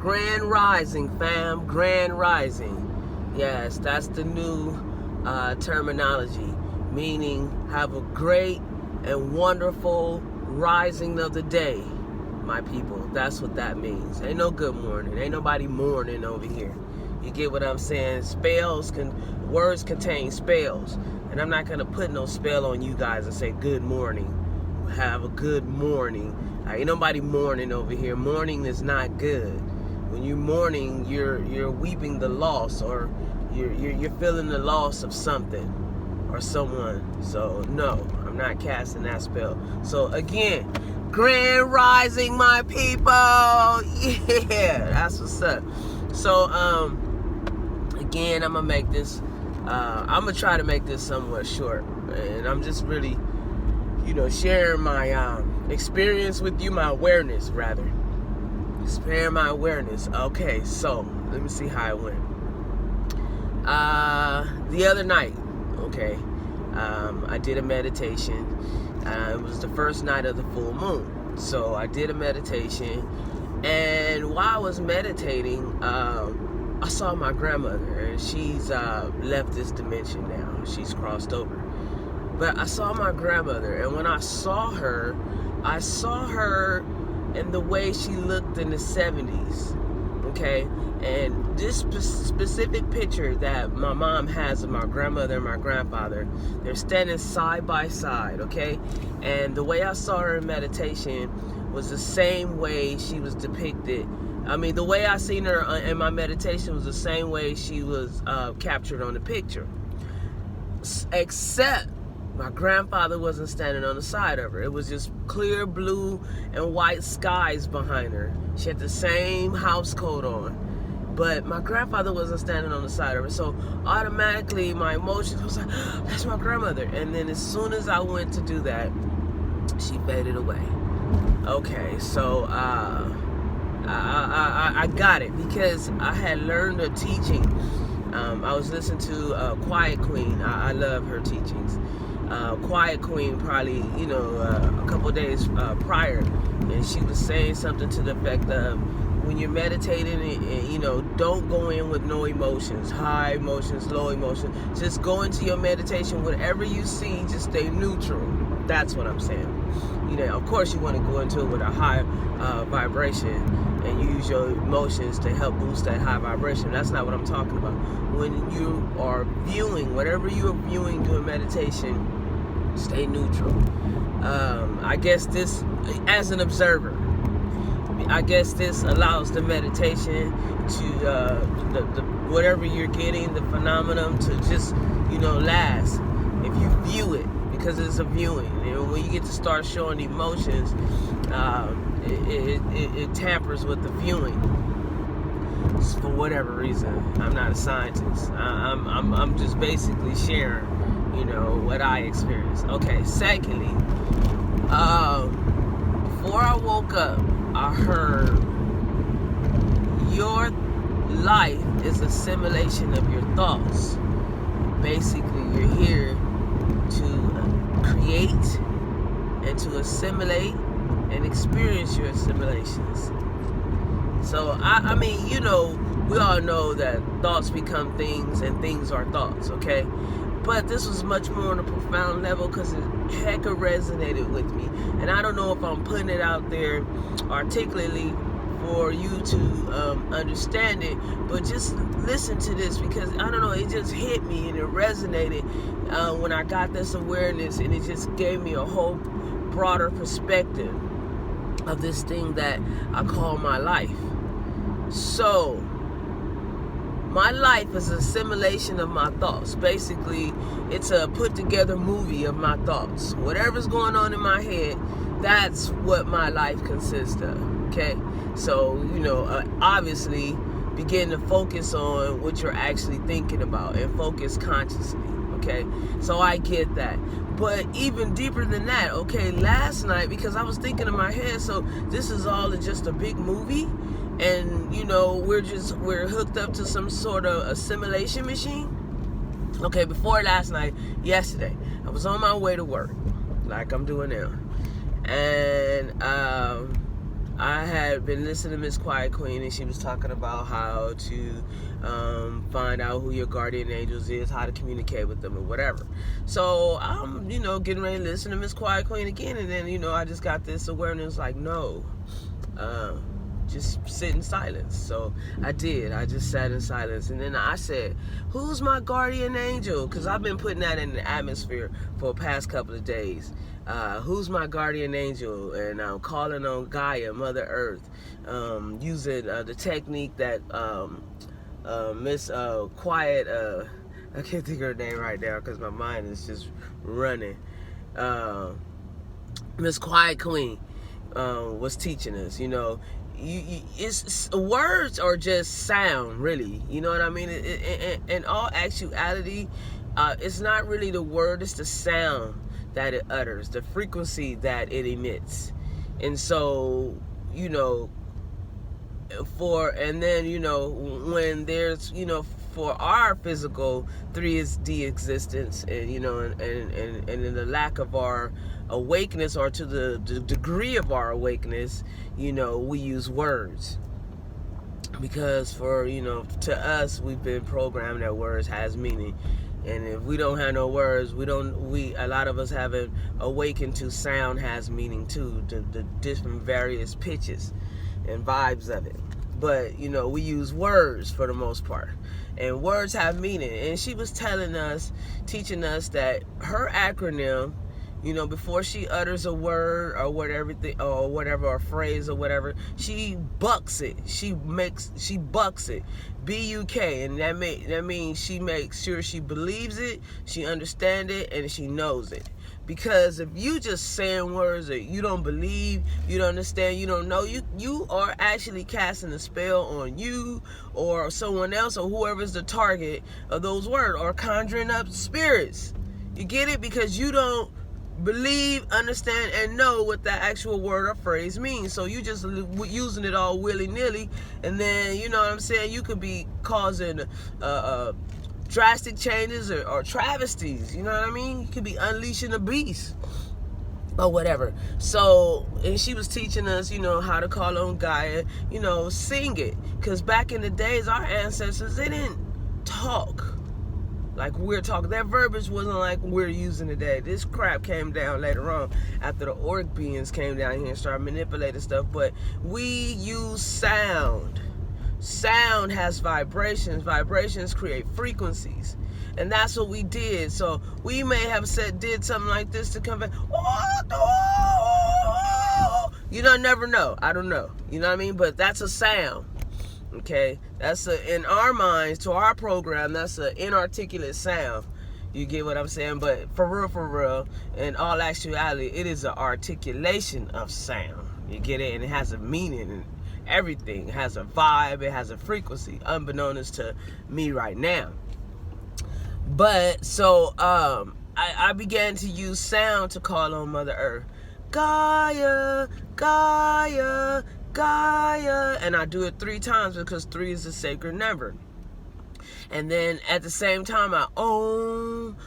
Grand Rising, fam. Grand Rising. Yes, that's the new terminology, meaning have a great and wonderful rising of the day, my people. That's what that means. Ain't no good morning. Ain't nobody mourning over here. You get what I'm saying? Words contain spells. And I'm not going to put no spell on you guys and say good morning. Have a good morning. Ain't nobody mourning over here. Mourning is not good. When you're mourning, you're weeping the loss, or you're feeling the loss of something or someone. So no, I'm not casting that spell. So again, Grand Rising, my people. Yeah, that's what's up. So again, I'm gonna make this. I'm gonna try to make this somewhat short, and I'm just really, sharing my experience with you, my awareness rather. Sharing my awareness. Okay, so let me see how it went. The other night, okay, I did a meditation. It was the first night of the full moon, so I did a meditation, and while I was meditating, I saw my grandmother, and she's left this dimension now. She's crossed over. But I saw my grandmother, and when I saw her in the way she looked in the 70s, okay? And this specific picture that my mom has of my grandmother and my grandfather, they're standing side by side, okay? And the way I saw her in meditation was the same way she was depicted. I mean, the way I seen her in my meditation was the same way she was captured on the picture. Except my grandfather wasn't standing on the side of her. It was just clear blue and white skies behind her. She had the same house coat on. But my grandfather wasn't standing on the side of her. So automatically my emotions was like, oh, that's my grandmother. And then as soon as I went to do that, she faded away. Okay, so I got it because I had learned a teaching. I was listening to Quiet Queen. I love her teachings. Quiet Queen probably, a couple days prior, and she was saying something to the effect of, when you're meditating, don't go in with no emotions, high emotions, low emotions. Just go into your meditation. Whatever you see, just stay neutral. That's what I'm saying. Of course, you want to go into it with a high vibration and use your emotions to help boost that high vibration. That's not what I'm talking about. When you are viewing, whatever you are viewing doing meditation, stay neutral. I guess this, as an observer, I guess this allows the meditation to, the whatever you're getting, the phenomenon to just, last. If you view it, because it's a viewing. When you get to start showing emotions, it tampers with the viewing. For whatever reason, I'm not a scientist. I'm just basically sharing, what I experienced. Okay. Secondly, before I woke up, I heard your life is a simulation of your thoughts. Basically, you're here to create and to assimilate and experience your assimilations. So, I mean, we all know that thoughts become things and things are thoughts, okay? But this was much more on a profound level because it hecka resonated with me. And I don't know if I'm putting it out there articulately for you to understand it, but just listen to this because, I don't know, it just hit me and it resonated when I got this awareness, and it just gave me a whole broader perspective of this thing that I call my life. So, my life is a simulation of my thoughts. Basically, it's a put together movie of my thoughts. Whatever's going on in my head, that's what my life consists of, okay? So, obviously, begin to focus on what you're actually thinking about and focus consciously, okay? So I get that. But even deeper than that, okay, last night, because I was thinking in my head, so this is all just a big movie, and we're hooked up to some sort of assimilation machine. Okay, before last night, yesterday, I was on my way to work, like I'm doing now, and I had been listening to Miss Quiet Queen, and she was talking about how to find out who your guardian angels is, how to communicate with them, or whatever. So I'm, getting ready to listen to Miss Quiet Queen again, and then, I just got this awareness, like, no, just sit in silence. So I did. I just sat in silence, and then I said, who's my guardian angel? Because I've been putting that in the atmosphere for the past couple of days. Who's my guardian angel? And I'm calling on Gaia, Mother Earth, using the technique that Miss Quiet, I can't think of her name right now because my mind is just running. Miss Quiet Queen was teaching us, it's words are just sound, really. You know what I mean? In all actuality, it's not really the word, it's the sound that it utters, the frequency that it emits. And so, when there's, for our physical 3D existence, and and in the lack of our awakeness, or to the degree of our awakeness, we use words. Because to us, we've been programmed that words has meaning. And if we don't have no words, a lot of us haven't awakened to sound has meaning too, the different various pitches and vibes of it. But, we use words for the most part. And words have meaning. And she was teaching us that her acronym, before she utters a word or whatever, or a phrase or whatever, she bucks it. She bucks it. B-U-K, and that means she makes sure she believes it, she understands it, and she knows it. Because if you just saying words that you don't believe, you don't understand, you don't know, you are actually casting a spell on you or someone else, or whoever's the target of those words, or conjuring up spirits. You get it? Because you don't believe, understand, and know what that actual word or phrase means. So you just using it all willy-nilly, and then, you know what I'm saying, you could be causing drastic changes or travesties. You know what I mean? You could be unleashing a beast or whatever. So, and she was teaching us, how to call on Gaia, sing it. Because back in the days, our ancestors, they didn't talk like we're talking. That verbiage wasn't like we're using today. This crap came down later on after the orc beings came down here and started manipulating stuff. But we use sound. Sound has vibrations. Vibrations create frequencies. And that's what we did. So we may have did something like this to come back. Never know. I don't know. You know what I mean? But that's a sound. Okay, that's in our minds, to our program, that's an inarticulate sound. You get what I'm saying? But for real, in all actuality, it is an articulation of sound. You get it? And it has a meaning and everything. It has a vibe. It has a frequency, unbeknownst to me right now. But so I began to use sound to call on Mother Earth. Gaia, Gaia, Gaia, and I do it 3 times because 3 is a sacred number. And then at the same time, I Om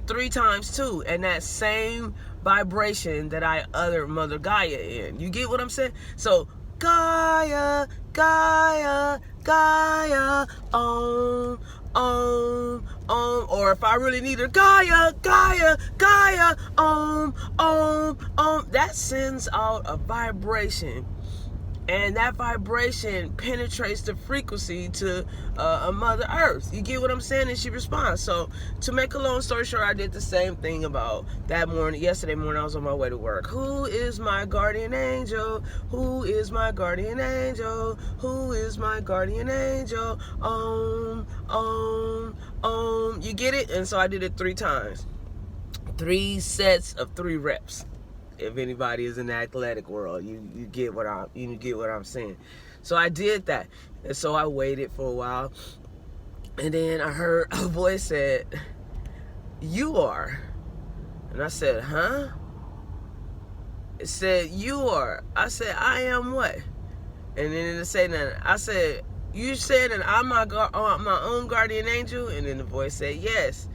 3 times too, and that same vibration that I utter Mother Gaia in. You get what I'm saying? So Gaia, Gaia, Gaia, Om. Or if I really need her, Gaia, Gaia, Gaia, Om. That sends out a vibration, and that vibration penetrates the frequency to a Mother Earth. You get what I'm saying? And she responds. So to make a long story short, I did the same thing about that morning. Yesterday morning, I was on my way to work. Who is my guardian angel? Who is my guardian angel? Who is my guardian angel? You get it? And so I did it 3 times. 3 sets of 3 reps. If anybody is in the athletic world, you get what I'm saying. So I did that, and so I waited for a while, and then I heard a voice said, "You are," and I said, "Huh?" It said, "You are." I said, "I am what?" And then it said that I said, "You said that I'm my own guardian angel," and then the voice said, "Yes."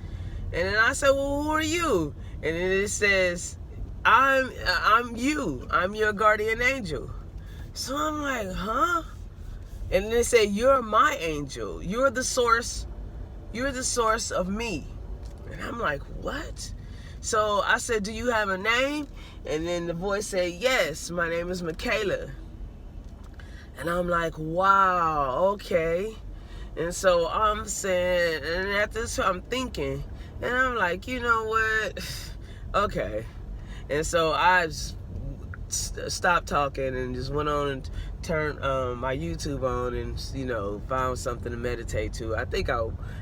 And then I said, "Well, who are you?" And then it says, I'm you. I'm your guardian angel. So I'm like, huh? And they say, you're my angel. You're the source. You're the source of me. And I'm like, what? So I said, do you have a name? And then the voice said, yes, my name is Michaela. And I'm like, wow, okay. And so I'm saying, and at this I'm thinking, and I'm like, you know what? Okay. And so I just stopped talking and just went on and turned my YouTube on and, you know, found something to meditate to. I think I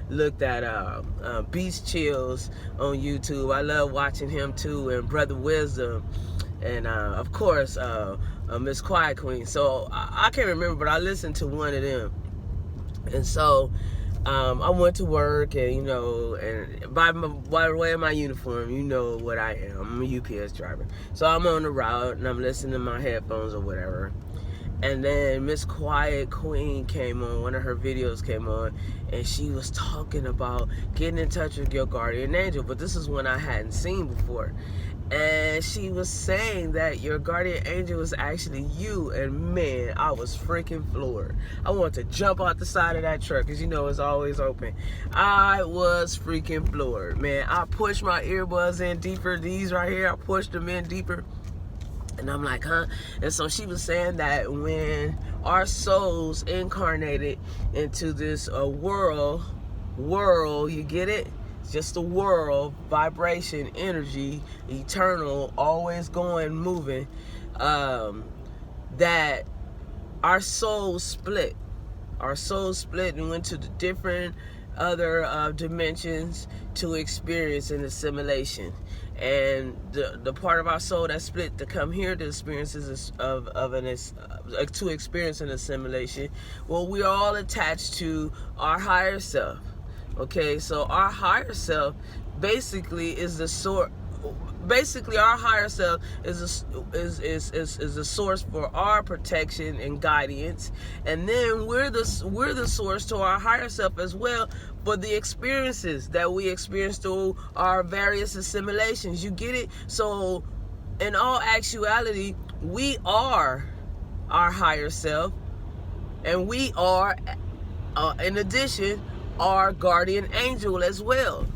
looked at Beast Chills on YouTube. I love watching him too, and Brother Wisdom, and of course Miss Quiet Queen. So I can't remember, but I listened to one of them. And so I went to work, and, you know, and by the way of my uniform, you know what I am. I'm a UPS driver. So I'm on the route, and I'm listening to my headphones or whatever. And then Miss Quiet Queen came on, one of her videos came on, and she was talking about getting in touch with your guardian angel. But this is one I hadn't seen before. And she was saying that your guardian angel was actually you. And man, I was freaking floored. I wanted to jump out the side of that truck, because you know it's always open. I was freaking floored, man. I pushed my earbuds in deeper. These right here, I pushed them in deeper. And I'm like, huh? And so she was saying that when our souls incarnated into this world, you get it? It's just a world, vibration, energy, eternal, always going, moving, that our souls split. Our souls split and went to the different other dimensions to experience an assimilation. And the part of our soul that split to come here to experiences to experience an assimilation, well, we're all attached to our higher self. Okay, so our higher self basically is the source. Basically, our higher self is the source for our protection and guidance, and then we're the source to our higher self as well for the experiences that we experience through our various assimilations. You get it? So, in all actuality, we are our higher self, and we are, in addition, our guardian angel as well.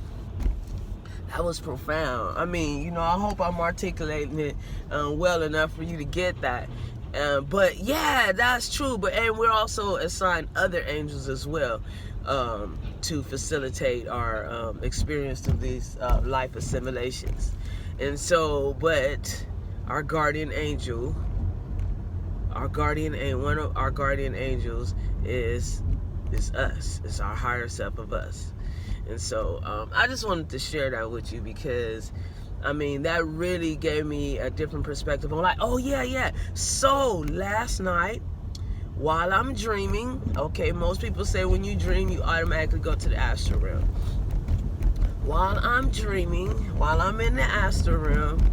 That was profound. I mean, you know, I hope I'm articulating it well enough for you to get that. But yeah, that's true. And we're also assigned other angels as well to facilitate our experience through these life assimilations. And so, but our guardian angel, one of our guardian angels is us. It's our higher self of us. And so I just wanted to share that with you, because I mean, that really gave me a different perspective. I'm like, oh yeah. So last night, while I'm dreaming, okay, most people say when you dream, you automatically go to the astral realm. While I'm dreaming, while I'm in the astral realm,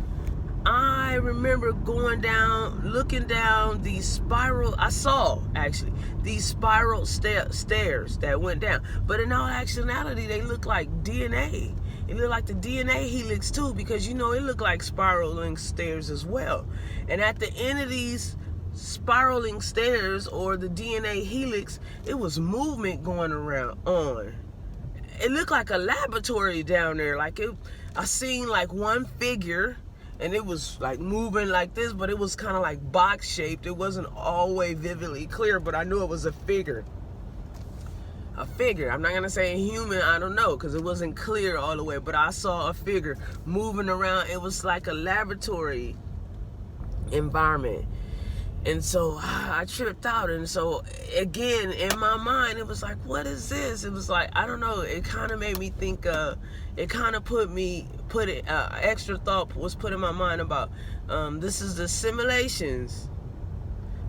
I remember going down, looking down these spiral, I saw actually these spiral stairs that went down. But in all actuality, they look like DNA. It looked like the DNA helix too, because you know, it looked like spiraling stairs as well. And at the end of these spiraling stairs, or the DNA helix, it was movement going around on. It looked like a laboratory down there. Like I seen like one figure, and it was like moving like this, but it was kind of like box shaped. It wasn't all the way vividly clear, but I knew it was a figure. A figure. I'm not going to say human, I don't know, because it wasn't clear all the way, but I saw a figure moving around. It was like a laboratory environment. And so I tripped out. And so again, in my mind, it was like, what is this? It was like, I don't know. It kind of made me think, it kind of extra thought was put in my mind about, this is the simulations.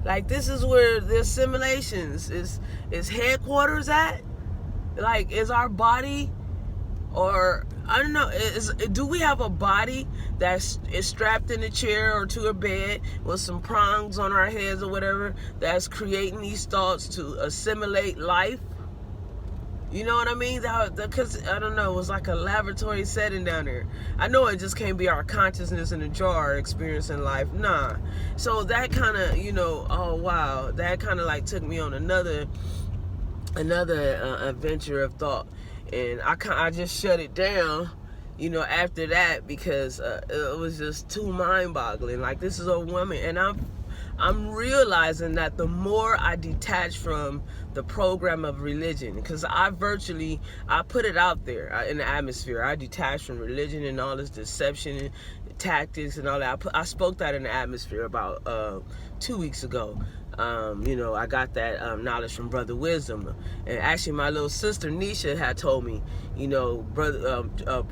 Like, this is where the assimilations is headquarters at. Like, is our body, or I don't know, do we have a body is strapped in a chair or to a bed with some prongs on our heads or whatever, that's creating these thoughts to assimilate life? You know what I mean? Because, I don't know, it was like a laboratory setting down there. I know it just can't be our consciousness in a jar experiencing life. Nah. So that kind of, oh, wow. That kind of like took me on another adventure of thought. And I just shut it down, after that, because it was just too mind-boggling. Like, this is a woman, and I'm realizing that the more I detach from the program of religion, because I put it out there in the atmosphere. I detach from religion and all this deception and tactics and all that. I spoke that in the atmosphere about 2 weeks ago. I got that knowledge from Brother Wisdom. And actually, my little sister Nisha had told me, brother,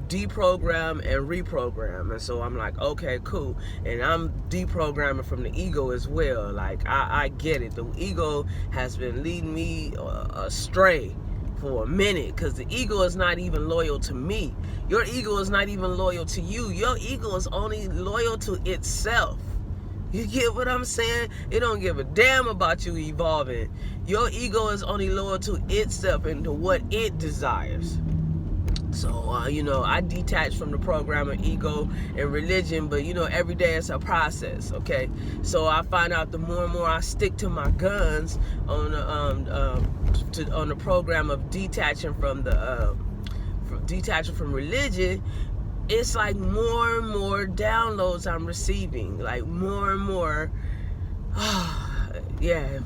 deprogram and reprogram. And so I'm like, okay, cool. And I'm deprogramming from the ego as well. Like, I get it. The ego has been leading me astray for a minute, because the ego is not even loyal to me. Your ego is not even loyal to you. Your ego is only loyal to itself. You get what I'm saying? It don't give a damn about you evolving. Your ego is only loyal to itself and to what it desires. So, I detach from the program of ego and religion, but, every day it's a process, okay? So I find out the more and more I stick to my guns on the program of detaching from religion, it's like more and more downloads I'm receiving, like more and more,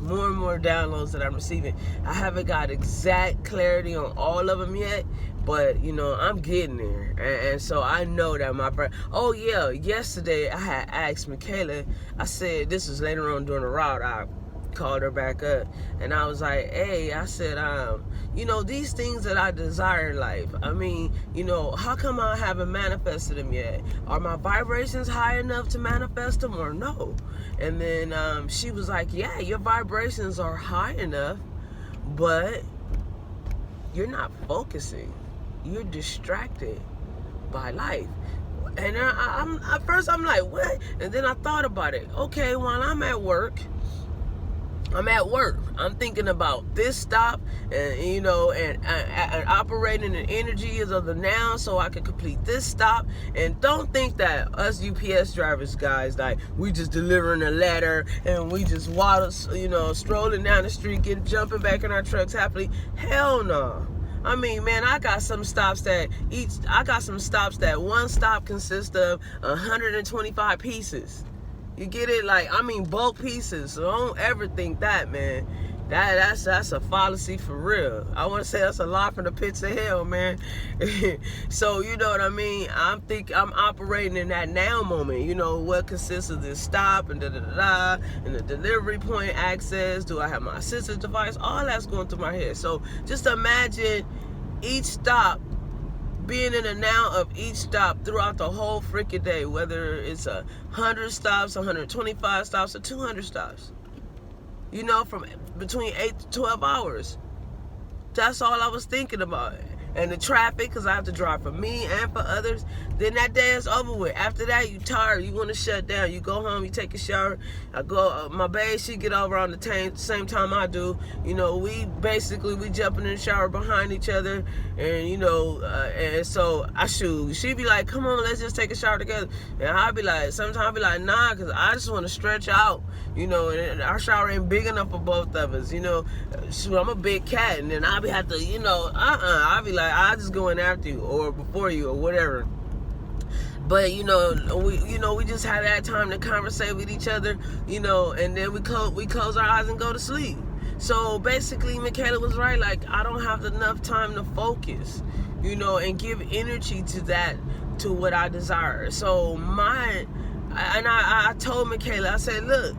more and more downloads that I'm receiving. I haven't got exact clarity on all of them yet, but, I'm getting there. And so I know that my friend, yesterday I had asked Michaela, I said, this was later on during the route, I called her back up, and I was like, hey, I said, these things that I desire in life, I mean, how come I haven't manifested them yet? Are my vibrations high enough to manifest them or no? And then she was like, yeah, your vibrations are high enough, but you're not focusing. You're distracted by life. And at first I'm like, what? And then I thought about it. Okay, while I'm at work, I'm thinking about this stop, and and operating in energy is of the now, so I can complete this stop. And don't think that us UPS drivers, guys, like we just delivering a letter and we just waddle, strolling down the street, jumping back in our trucks happily. Hell no. I mean, man, I got some stops that one stop consists of 125 pieces. You get it? Like, I mean, bulk pieces. So don't ever think that, man. That's a fallacy for real. I want to say that's a lie from the pits of hell, man. So, you know what I mean? I'm operating in that now moment. What consists of this stop and da-da-da-da, and the delivery point access. Do I have my assistive device? All that's going through my head. So just imagine each stop, being in the now of each stop throughout the whole freaking day, whether it's 100 stops, 125 stops, or 200 stops. From between 8 to 12 hours. That's all I was thinking about. And the traffic, because I have to drive for me and for others. Then that day is over with. After that, you tired. You want to shut down. You go home. You take a shower. I go. My babe, she get over on the same time I do. We jumping in the shower behind each other, and and so she be like, "Come on, let's just take a shower together." And I be like, sometimes I be like, "Nah," because I just want to stretch out. And our shower ain't big enough for both of us. I'm a big cat, and then I be have to, I be like, I just go in after you or before you or whatever. But we just had that time to conversate with each other, and then we close our eyes and go to sleep. So basically, Michaela was right. Like, I don't have enough time to focus, and give energy to what I desire. So I told Michaela, I said, look,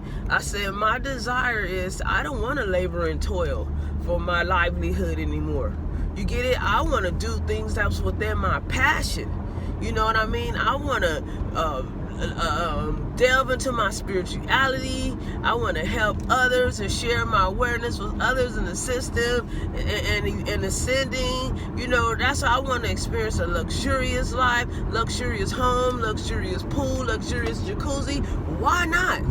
my desire is, I don't want to labor and toil for my livelihood anymore. You get it? I want to do things that's within my passion. You know what I mean? I want to delve into my spirituality. I want to help others and share my awareness with others in the system and ascending. That's how I want to experience a luxurious life, luxurious home, luxurious pool, luxurious jacuzzi. Why not?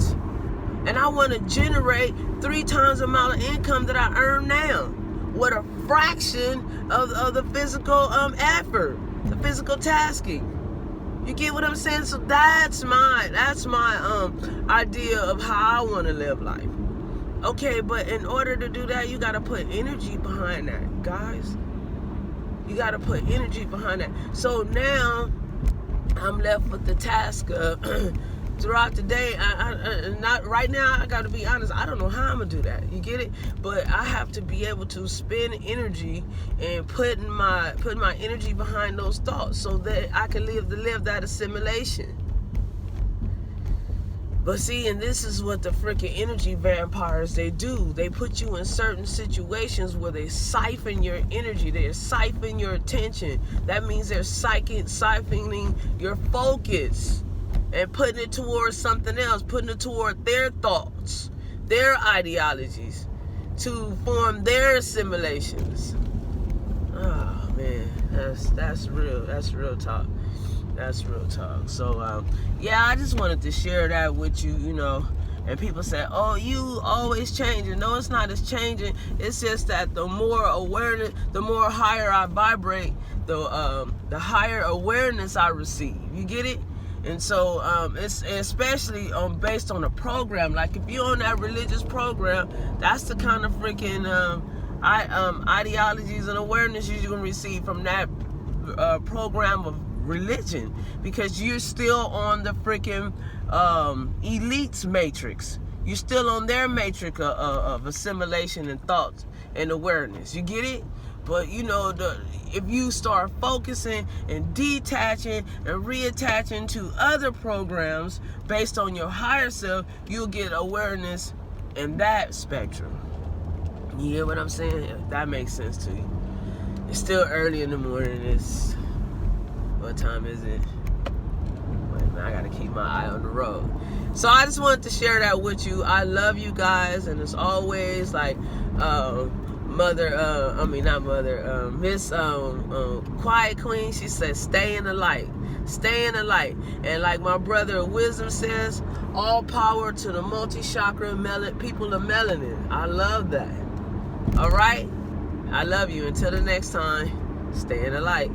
And I want to generate 3 times the amount of income that I earn now. with a fraction of the physical effort, the physical tasking. You get what I'm saying? So that's my idea of how I want to live life. Okay, but in order to do that, you got to put energy behind that, guys. You got to put energy behind that. So now I'm left with the task of throughout the day. Not right now. I got to be honest. I don't know how I'm gonna do that. You get it? But I have to be able to spend energy and put my energy behind those thoughts so that I can live that assimilation. But see, and this is what the freaking energy vampires, they do. They put you in certain situations where they siphon your energy. They siphon your attention. That means they're siphoning your focus and putting it towards something else, putting it toward their thoughts, their ideologies, to form their assimilations. Oh man, that's real talk. That's real talk. So yeah, I just wanted to share that with you, you know. And people say, oh, you always changing. No, it's not. It's changing. It's just that the more awareness, the more higher I vibrate, the higher awareness I receive. You get it? And so it's especially based on a program. Like if you're on that religious program, that's the kind of freaking ideologies and awareness you're going to receive from that program of religion, because you're still on the freaking elites matrix. You're still on their matrix of assimilation and thoughts and awareness. You get it? But you know, if you start focusing and detaching and reattaching to other programs based on your higher self, you'll get awareness in that spectrum. You hear what I'm saying? If that makes sense to you. It's still early in the morning. What time is it? Wait, man, I gotta keep my eye on the road. So I just wanted to share that with you. I love you guys, and as always, like Miss Quiet Queen, she says, stay in the light. Stay in the light. And like my brother Wisdom says, all power to the multi-chakra people of melanin. I love that. All right? I love you. Until the next time, stay in the light.